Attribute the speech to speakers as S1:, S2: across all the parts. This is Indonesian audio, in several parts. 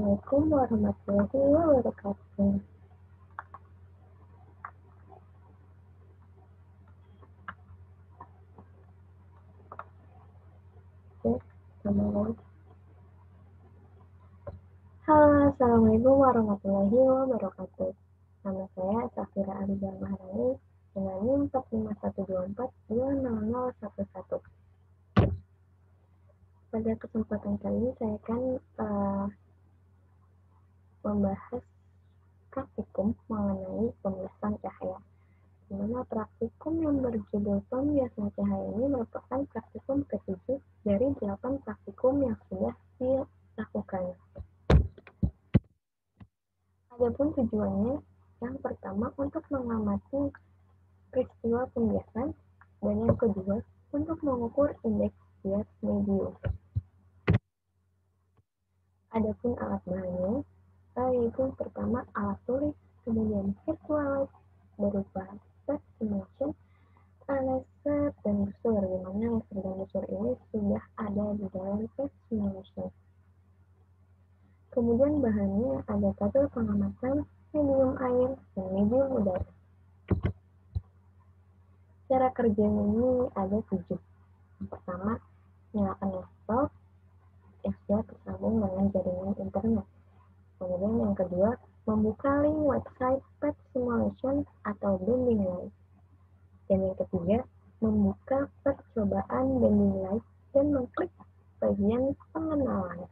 S1: Assalamualaikum warahmatullahi wabarakatuh. Halo, Assalamualaikum warahmatullahi wabarakatuh. Nama saya Safira Arizal Maharani dengan NIM 45124200011. Pada kesempatan kali ini saya akan membahas praktikum mengenai pembiasan cahaya. Di mana praktikum yang berjudul pembiasan cahaya ini merupakan praktikum ke-7 dari 8 praktikum yang sudah dilakukan. Adapun tujuannya, yang pertama untuk mengamati peristiwa pembiasan, dan yang kedua untuk mengukur indeks bias medium. Adapun alat bahannya, yaitu pertama alat tulis, kemudian virtual light berupa PET simulation, laser dan busur, di mana laser dan busur ini sudah ada di dalam PET simulation. Kemudian bahannya ada tabel pengamatan medium air dan medium udara. Cara kerjanya ini ada 7. Yang pertama, nyalakan laptop yang sudah tersambung dengan jaringan internet. Kemudian yang kedua, membuka link website PET Simulation atau Bending Light. Dan yang ketiga, membuka percobaan Bending Light dan mengklik bagian pengenalan.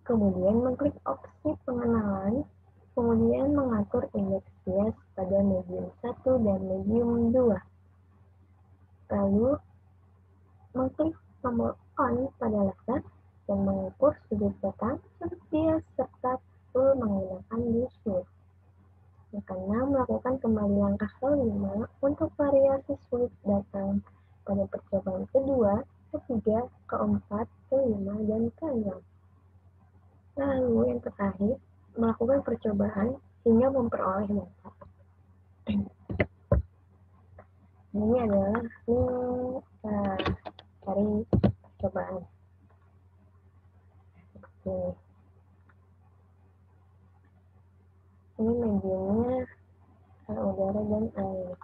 S1: Kemudian mengklik opsi pengenalan, kemudian mengatur indeks bias pada medium 1 dan medium 2. Lalu mengklik tombol on pada laser dan mengukur sudut datang, sudut bias, serta tool menggunakan busur. Yang keenam, melakukan kembali langkah ke-5 untuk variasi sudut datang pada percobaan kedua, ketiga, keempat, kelima, dan keenam. Lalu yang terakhir, melakukan percobaan hingga memperoleh data. Ini adalah dari percobaan. Ini mediumnya udara dan air.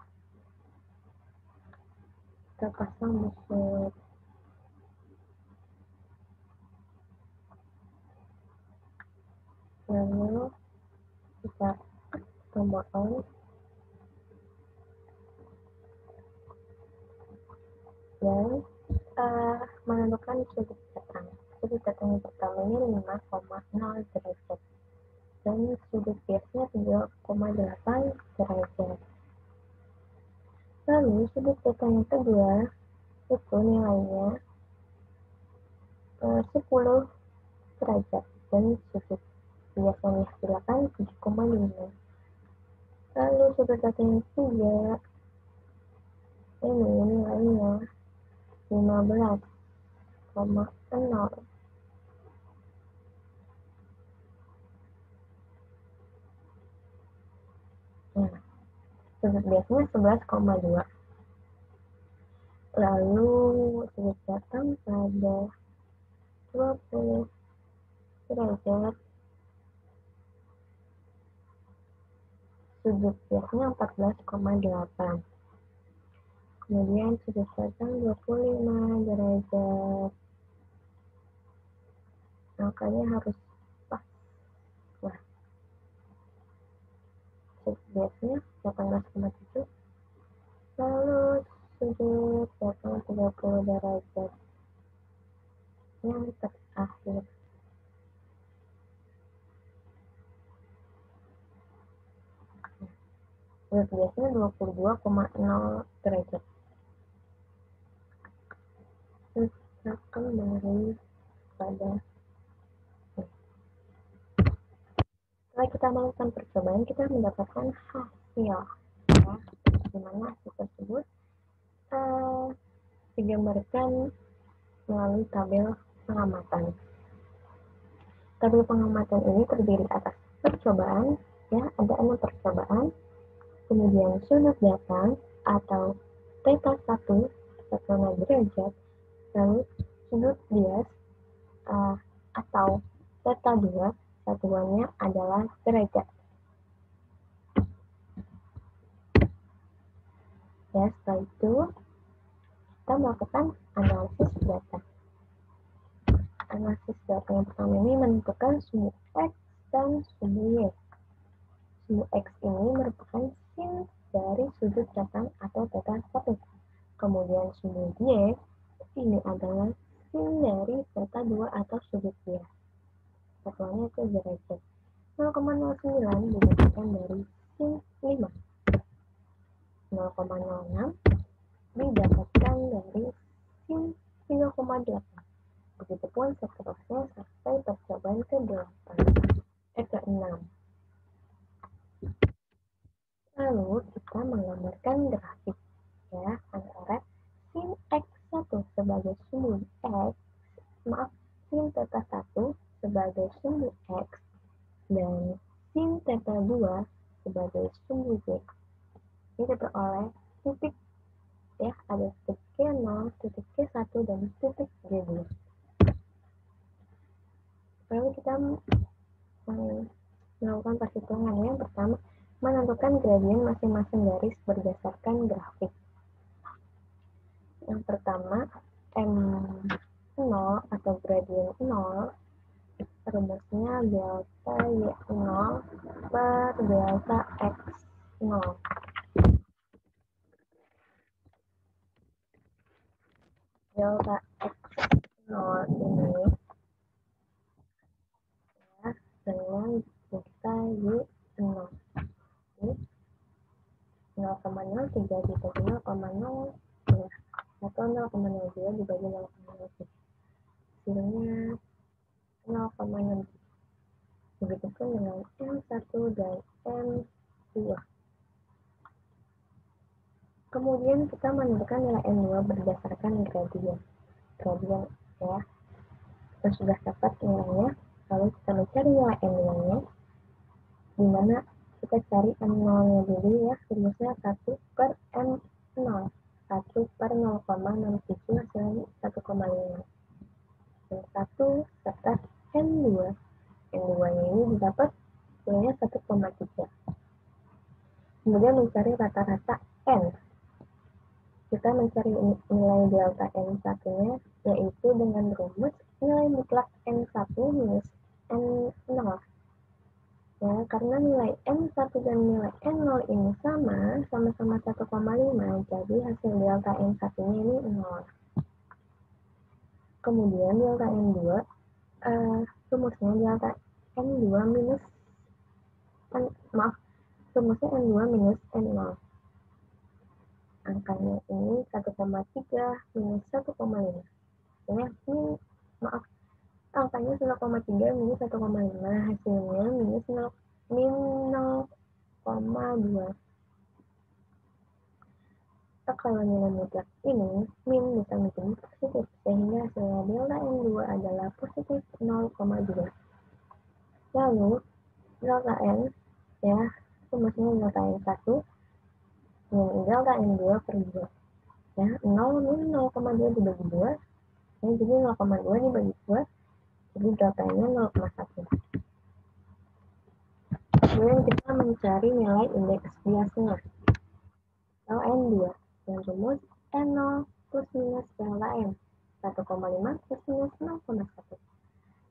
S1: Kita pasang busur. Lalu kita tombol on dan menentukan sudut datang. Sudut datang yang pertama ini 5,0 derajat dan sudut biasnya 3,8 derajat. Lalu sudut datang yang kedua itu nilainya 10 derajat dan sudut biasanya silakan 7,5. Lalu sudut datang yang ketiga ini nilainya 15,0. Nah, sudut biasanya 11,2. Lalu sudut datang pada 20 derajat, sudut biasanya 14,8. Kemudian sudut datang 25 derajat, angkanya harus pas. Nah, sudut biasanya 18,7. Lalu sudut datang 30 derajat yang terakhir. Sudut biasanya 22,0 derajat. Terus kembali pada setelah kita melakukan percobaan, kita mendapatkan hasil, di mana hasil tersebut digambarkan melalui tabel pengamatan. Tabel pengamatan ini terdiri atas percobaan, ada 6 percobaan, kemudian sudut datang atau theta 1 derajat, lalu sudut bias atau Theta 2 satuannya adalah derajat. Ya, setelah itu kita melakukan analisis data. Analisis data yang pertama ini menentukan sumbu X dan sumbu Y. Sumbu X ini merupakan sin dari sudut datang atau theta 1. Kemudian sumbu Y ini adalah sin dari theta 2 atau sudut Y. Satuannya itu derajat. 0,09 didapatkan dari sin 5. 0,06 didapatkan dari sin 3,8. Begitupun seterusnya sampai percobaan ke-6. Lalu kita menggambarkan grafik ya antara sin X1 sebagai sumbu sin theta 1 sebagai sumbu X dan sin theta 2 sebagai sumbu Y. Ini diperoleh titik ya, ada titik K0, titik K1 dan titik G2. Lalu kita melakukan perhitungan. Yang pertama, menentukan gradien masing-masing garis berdasarkan grafik. Yang pertama, M0 atau gradien 0, rumusnya delta Y0 per delta X0. Delta X0 ini ya, dengan delta Y0. Ini 0,03 dibagi 0,02 atau 0,02 dibagi 0,03. Hasilnya 0,6. Begitupun dengan M1 dan M2. Kemudian kita menentukan nilai M2 berdasarkan gradien. Gradien ya. Kita sudah dapat nilainya, lalu kita mencari nilai M2-nya, di mana kita cari M0-nya dulu ya, rumusnya 1 per M0. 1 per 0,67 hasilnya 1,5. Dan 1 serta M2. M2-nya ini didapat nilainya 1,3. Kemudian mencari rata-rata N. Kita mencari nilai delta N1-nya, yaitu dengan rumus nilai mutlak N1 minus N0. Ya, karena nilai N1 dan nilai N0 ini sama-sama 1,5, jadi hasil delta N1-nya ini 0. Kemudian delta N2, rumusnya delta N2 minus rumusnya N2 minus N0. Angkanya ini 1,3 minus 1,5. Ya, angkanya 0,3 minus 1,5, hasilnya minus 0,2. Kalau nilai mutlak ini min bisa menjadi positif, sehingga hasilnya delta N2 adalah positif 0,2. Lalu delta N ya, rumusnya delta N1 min delta N2 per 2. Ya, 0 min 0,2 dibagi 2, ya, jadi 0,2 dibagi 2, jadi delta-nya 0,1. Kemudian kita mencari nilai indeks biasnya, atau N2, yang rumus N0 plus minus delta N, 1,5 plus minus 0,1.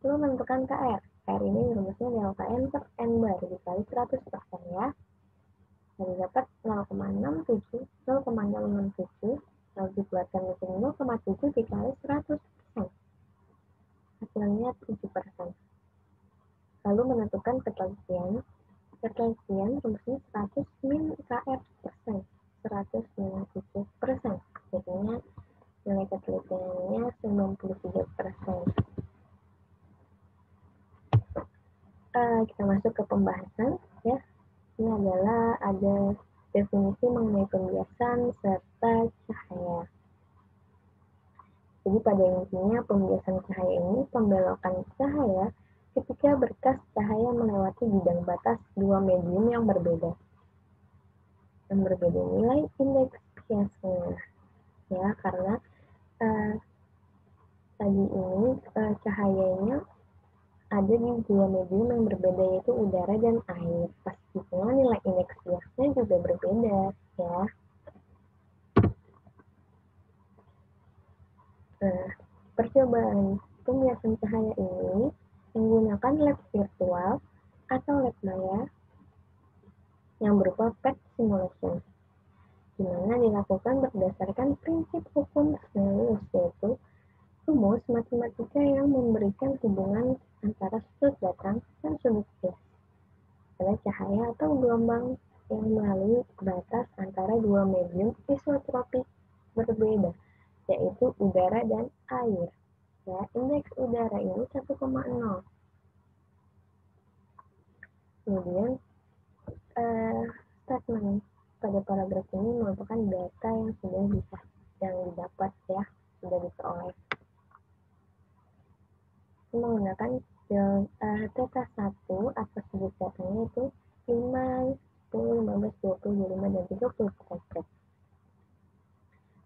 S1: Lalu menentukan KR. R ini rumusnya delta N per N bar dikali 100% ya. Jadi dapat 0,67, lalu dibuatkan menjadi 0,7 dikali 100%. Hasilnya 7%. Lalu menentukan ketelitian. Ketelitian rumusnya 100 min KR persen. 100 min 7%. Jadinya nilai ketelitiannya 93%. Kita masuk ke pembahasan ya. Ini adalah ada definisi mengenai pembiasan serta cahaya. Jadi pada intinya pembiasan cahaya ini pembelokan cahaya ketika berkas cahaya melewati bidang batas dua medium yang berbeda nilai indeks biasnya ya, karena tadi ini cahayanya ada di dua medium yang berbeda, yaitu udara dan air. Pastinya nilai indeks biasnya juga berbeda, ya. Nah, percobaan pembiasan cahaya ini menggunakan lab virtual atau lab maya yang berupa PET simulation, di mana dilakukan berdasarkan prinsip hukum Snellius, yaitu rumus matematika yang memberikan hubungan antara sudut datang dan sudut bias pada cahaya atau gelombang yang melalui batas antara dua medium isotropik berbeda, yaitu udara dan air. Ya, indeks udara ini 1,0. Kemudian statement pada paragraf ini merupakan data yang didapat, ya, sudah diperoleh menggunakan theta 1 atau sudut datangnya itu 5, 10, 15, 20, 25, dan 30 derajat.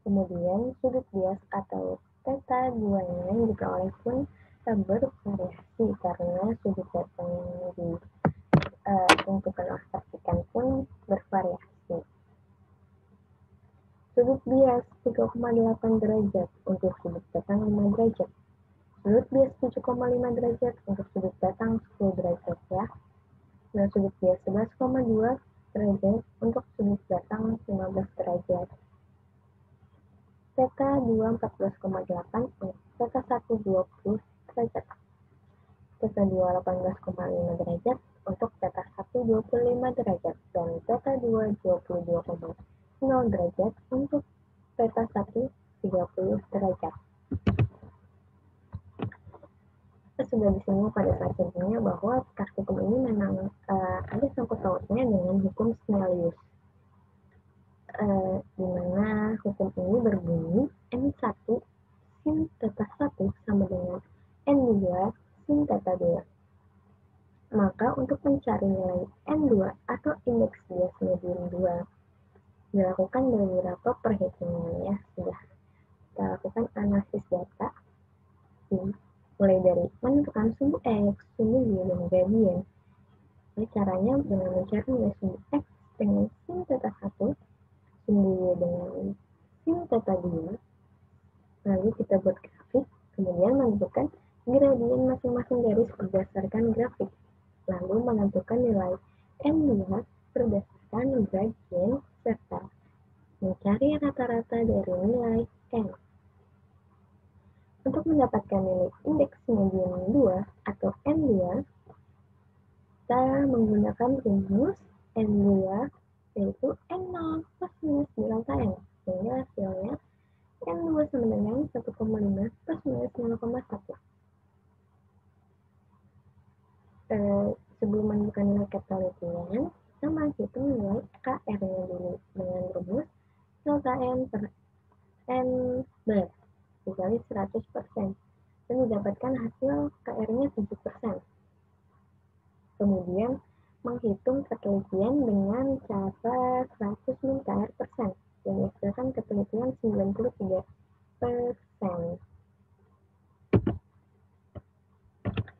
S1: Kemudian sudut bias atau theta 2 yang diperoleh pun bervariasi karena sudut datang yang ditentukan oleh percikan pun bervariasi. Sudut bias 3,8 derajat untuk sudut datang 5 derajat. Sudut bias 7,5 derajat untuk sudut datang 10 derajat, ya. Dan sudut bias 11,2 derajat untuk sudut datang 15 derajat. Theta 2 14,8 untuk theta 1 20 derajat. Theta 2 18,5 derajat untuk theta 1 25 derajat. Dan theta 2 22,0 derajat untuk theta 1 30 derajat. Sudah disinggung pada saat sebelumnya bahwa praktikum ini memang ada sangkut pautnya dengan hukum Snellius, di mana hukum ini berbunyi N1 sin theta 1 sama dengan N2 sin theta 2. Maka untuk mencari nilai N2 atau indeks bias medium 2 dilakukan beberapa perhitungan, ya. Sudah kita lakukan analisis data mulai dari menentukan sumbu X, sumbu Y, dan gradient. Jadi caranya dengan mencari nilai sumbu X dengan sin theta 1, sumbu Y dengan sin theta 2, lalu kita buat grafik, kemudian menentukan gradient masing-masing garis berdasarkan grafik, lalu menentukan nilai N2 berdasarkan gradient, serta mencari rata-rata dari nilai N. Untuk mendapatkan nilai indeks medium 2 atau N2, kita menggunakan rumus N2 yaitu N0 plus minus delta N, sehingga hasilnya N2 sama dengan 1,5 plus minus 0,1. Sebelum menentukan nilai penelitian, kita menghitung nilai KR-nya dulu dengan rumus delta N per N bar dikali 100%, dan didapatkan hasil KR-nya 7%. Kemudian menghitung ketelitian dengan cara 100 min KR%, yang menghasilkan ketelitian 93%.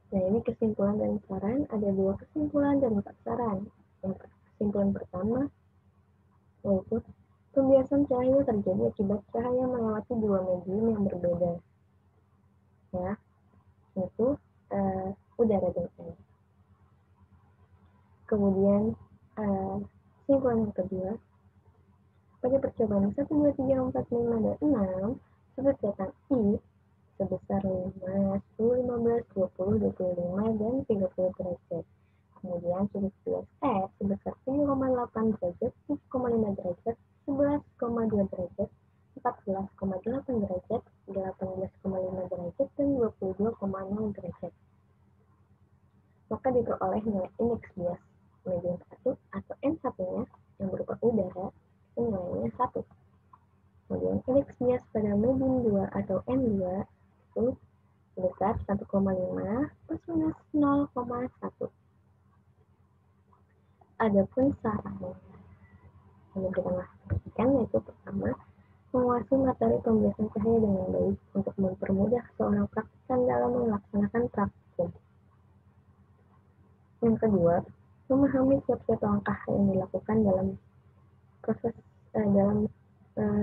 S1: Nah, ini kesimpulan dan saran. Ada 2 kesimpulan dan 4 saran. Yang kesimpulan pertama yaitu pembiasan cahaya terjadi akibat cahaya melewati 2 medium yang berbeda, ya, yaitu udara dan air. Kemudian kesimpulan yang kedua, pada percobaan 1, 2, 3, 4, 5, dan 6, sudut datang I sebesar 5, 10, 15, 20, 25, dan 30 derajat. Kemudian sudut bias F sebesar 3,8 derajat, 7,5 derajat, 11,2 derajat, 14,8 derajat, 18,5 derajat, dan 22,0 derajat. Maka diperoleh nilai indeks bias medium 1 atau N1-nya yang berupa udara, itu nilainya 1. Kemudian indeks bias pada medium 2 atau N2 itu sebesar 1,5 plus minus 0,1. Adapun sarannya yang kita perhatikan yaitu pertama, menguasai materi pembiasan cahaya dengan baik untuk mempermudah seorang praktikan dalam melaksanakan praktikum. Yang kedua, memahami tiap-tiap langkah yang dilakukan dalam proses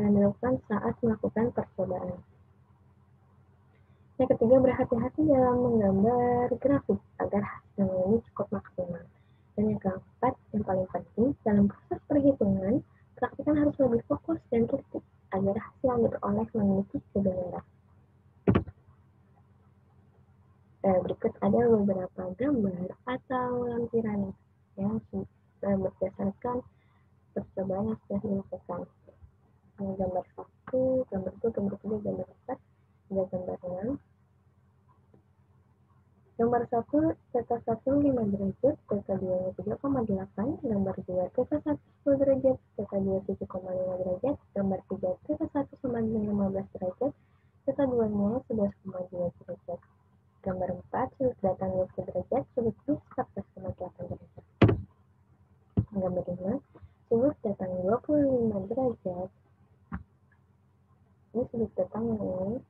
S1: dilakukan saat melakukan percobaan. Yang ketiga, berhati-hati dalam menggambar grafik agar hasilnya ini cukup maksimal. Dan yang keempat, yang paling penting, dalam proses perhitungan, praktikan harus lebih fokus dan kritis agar hasil yang diperoleh memiliki kebenaran. Berikut ada beberapa gambar atau lampiran yang berdasarkan percobaan yang sudah dilakukan. Gambar 1, gambar 2, gambar 3, gambar 4, ada gambar 6. Gambar 1, theta 1 5 derajat, theta 2 3,8, gambar 2 theta 1 10 derajat, theta 2 7,5 derajat, gambar 3 theta 1 sama dengan 15 derajat, theta 2 nya 11,2 derajat. Gambar 4, sudut datang 20 derajat, sudut bis 14,8 derajat. Gambar 5, sudut datang 25 derajat. Ini sudut datang yang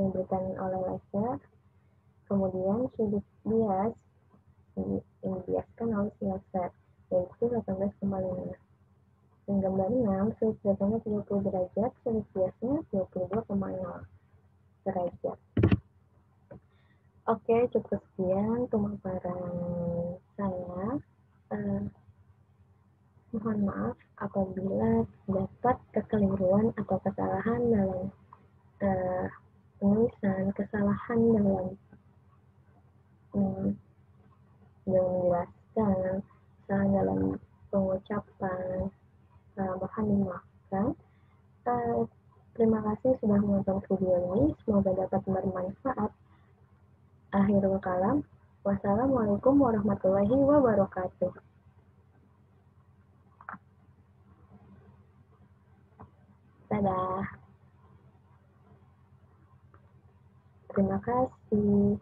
S1: diberikan oleh laser. Kemudian sudut bias yang dibiaskan oleh si laser, yaitu 18,5. Dan gambar 6, sudut datangnya 30 derajat, sudut biasnya 22,0 derajat. Oke, cukup sekian pemaparan saya. Mohon maaf apabila dapat kekeliruan atau kesalahan dalam penulisan, kesalahan dalam menjelaskan, kesalahan dalam pengucapan, mohon dimaafkan. Terima kasih sudah menonton video ini, semoga dapat bermanfaat. Akhirul kalam, wassalamualaikum warahmatullahi wabarakatuh. Dadah. Terima kasih.